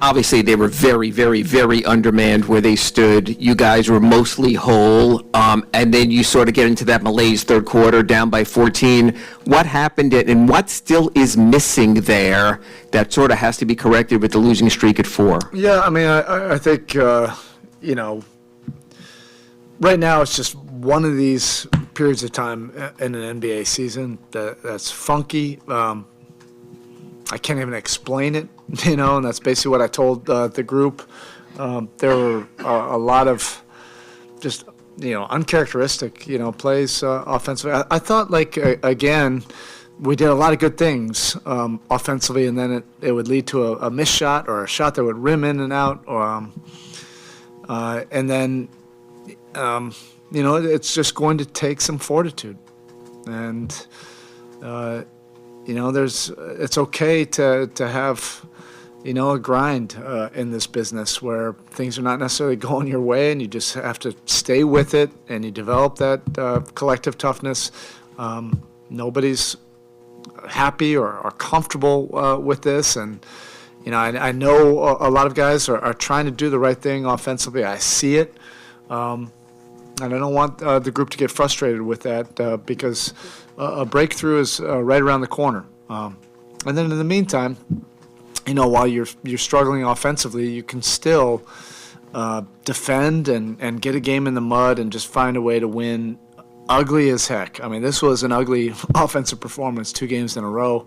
obviously they were very, very, very undermanned where they stood. You guys were mostly whole, and then you sort of get into that malaise third quarter, down by 14. What happened, and what still is missing there that sort of has to be corrected with the losing streak at 4? Yeah, I mean, I think, you know, right now it's just one of these periods of time in an NBA season that's funky. I can't even explain it, you know, and that's basically what I told the group. There were a lot of just, you know, uncharacteristic, you know, plays offensively. I thought, like, again, we did a lot of good things offensively, and then it would lead to a missed shot or a shot that would rim in and out. And then, you know, it's just going to take some fortitude. And, you know, it's okay to have, you know, a grind in this business where things are not necessarily going your way, and you just have to stay with it, and you develop that collective toughness. Nobody's happy or comfortable with this, and you know, I know a lot of guys are trying to do the right thing offensively. I see it, and I don't want the group to get frustrated with that because a breakthrough is right around the corner. And then in the meantime, you know, while you're struggling offensively, you can still defend and get a game in the mud and just find a way to win. Ugly as heck. I mean, this was an ugly offensive performance 2 games in a row,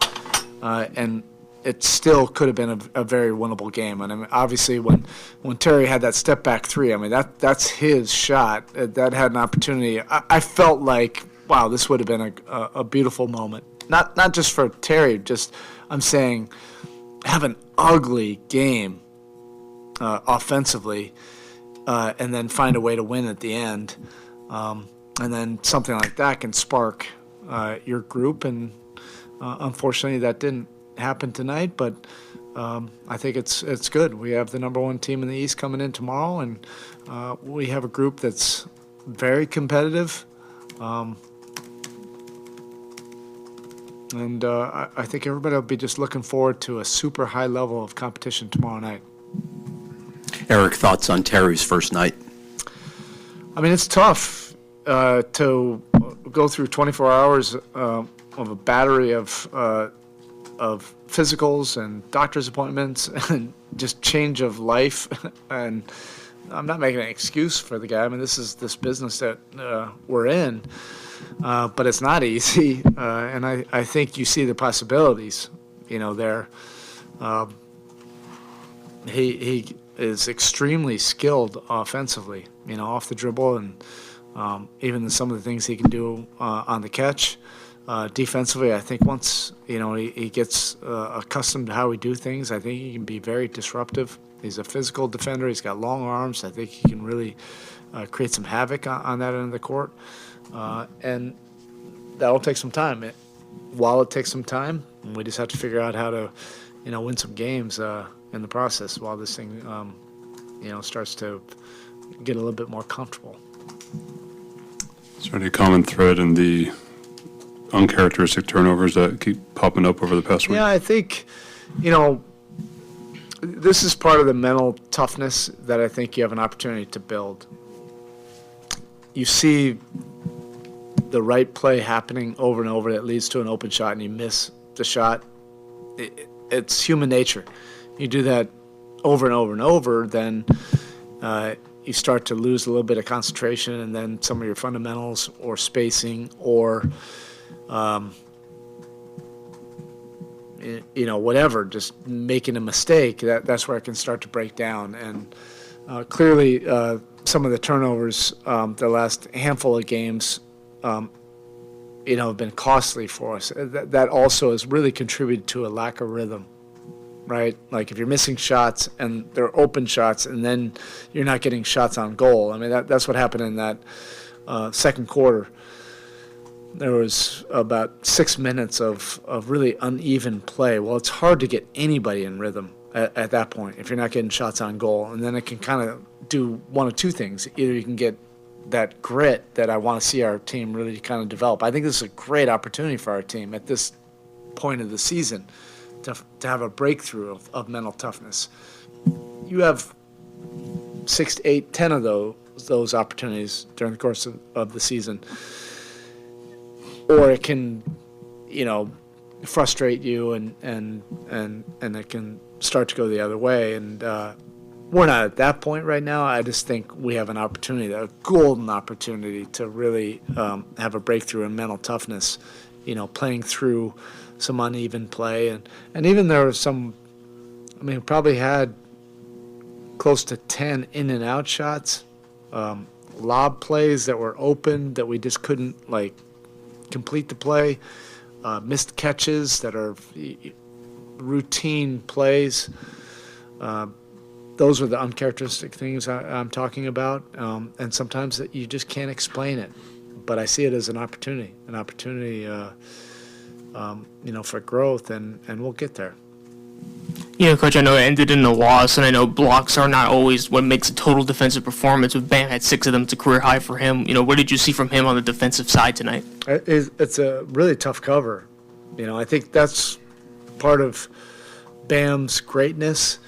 and it still could have been a very winnable game. And I mean, obviously, when Terry had that step back 3, I mean, that's his shot. That had an opportunity. I felt like, wow, this would have been a beautiful moment. Not just for Terry, just I'm saying, have an ugly game offensively, and then find a way to win at the end. And then something like that can spark your group, and unfortunately that didn't happen tonight. But I think it's good. We have the number 1 team in the East coming in tomorrow, and we have a group that's very competitive. And I think everybody will be just looking forward to a super high level of competition tomorrow night. Erik, thoughts on Terry's first night? I mean, it's tough. To go through 24 hours of a battery of physicals and doctor's appointments and just change of life. And I'm not making an excuse for the guy. I mean, this is this business that we're in, but it's not easy. And I think you see the possibilities, you know, there. He is extremely skilled offensively, you know, off the dribble, and even some of the things he can do on the catch. Defensively, I think once, you know, he gets accustomed to how we do things, I think he can be very disruptive. He's a physical defender. He's got long arms. I think he can really create some havoc on that end of the court. And that'll take some time. While it takes some time, we just have to figure out how to, you know, win some games in the process while this thing, you know, starts to get a little bit more comfortable. Is there any common thread in the uncharacteristic turnovers that keep popping up over the past week? Yeah, I think, you know, this is part of the mental toughness that I think you have an opportunity to build. You see the right play happening over and over that leads to an open shot, and you miss the shot. It's human nature. You do that over and over and over, then you start to lose a little bit of concentration, and then some of your fundamentals or spacing or, you know, whatever, just making a mistake, that's where it can start to break down. And clearly some of the turnovers the last handful of games, you know, have been costly for us. That also has really contributed to a lack of rhythm. Right? Like if you're missing shots and they're open shots and then you're not getting shots on goal. I mean, that's what happened in that second quarter. There was about 6 minutes of really uneven play. Well, it's hard to get anybody in rhythm at that point if you're not getting shots on goal. And then it can kind of do one of two things. Either you can get that grit that I want to see our team really kind of develop. I think this is a great opportunity for our team at this point of the season to have a breakthrough of mental toughness. you have 6 to 8, 10 of those opportunities during the course of the season. Or it can, frustrate you and it can start to go the other way. And we're not at that point right now. I just think we have an opportunity, a golden opportunity to really have a breakthrough in mental toughness, playing through some uneven play. And even there was some, we probably had close to 10 in and out shots, lob plays that were open that we just couldn't complete the play, missed catches that are routine plays. Those are the uncharacteristic things I'm talking about, and sometimes that you just can't explain it. But I see it as an opportunity, for growth, and we'll get there. Coach, I know it ended in a loss, and I know blocks are not always what makes a total defensive performance. But Bam had 6 of them. It's a career high for him. What did you see from him on the defensive side tonight? It's a really tough cover. I think that's part of Bam's greatness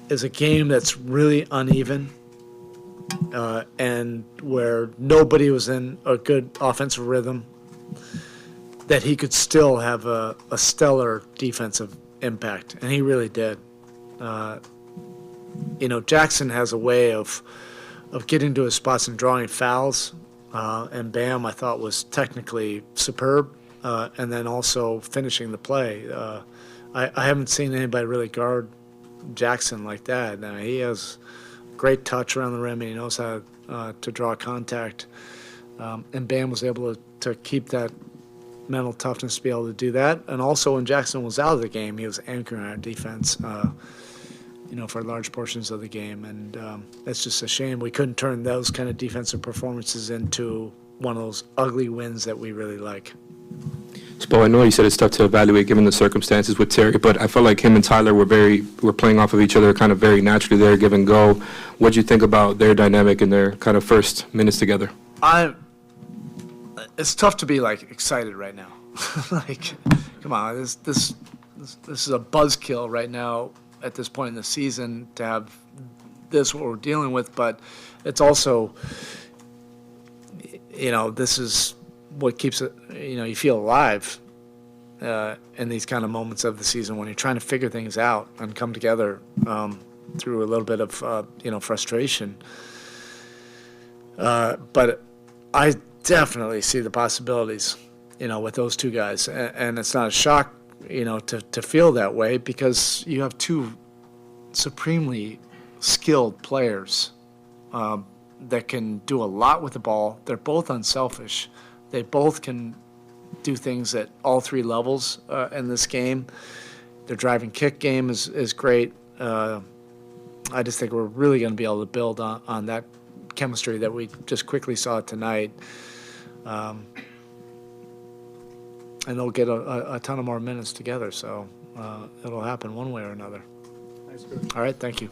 is a game that's really uneven and where nobody was in a good offensive rhythm, that he could still have a stellar defensive impact, and he really did. Jackson has a way of getting to his spots and drawing fouls, and Bam, I thought, was technically superb, and then also finishing the play. I haven't seen anybody really guard Jackson like that. Now, he has great touch around the rim, and he knows how to draw contact, and Bam was able to keep that mental toughness to be able to do that. And also when Jackson was out of the game, he was anchoring our defense, for large portions of the game. And it's just a shame we couldn't turn those kind of defensive performances into one of those ugly wins that we really like. Spo, I know you said it's tough to evaluate given the circumstances with Terry, but I felt like him and Tyler were playing off of each other kind of very naturally there, give and go. What'd you think about their dynamic in their kind of first minutes together? It's tough to be excited right now. Come on, this is a buzzkill right now at this point in the season to have this what we're dealing with. But it's also, this is what keeps it. You feel alive in these kind of moments of the season when you're trying to figure things out and come together through a little bit of frustration. But I definitely see the possibilities, with those two guys. And it's not a shock, to feel that way because you have two supremely skilled players that can do a lot with the ball. They're both unselfish. They both can do things at all 3 levels in this game. Their driving kick game is great. I just think we're really going to be able to build on that chemistry that we just quickly saw tonight. And they'll get a ton of more minutes together, so it'll happen one way or another. All right, thank you.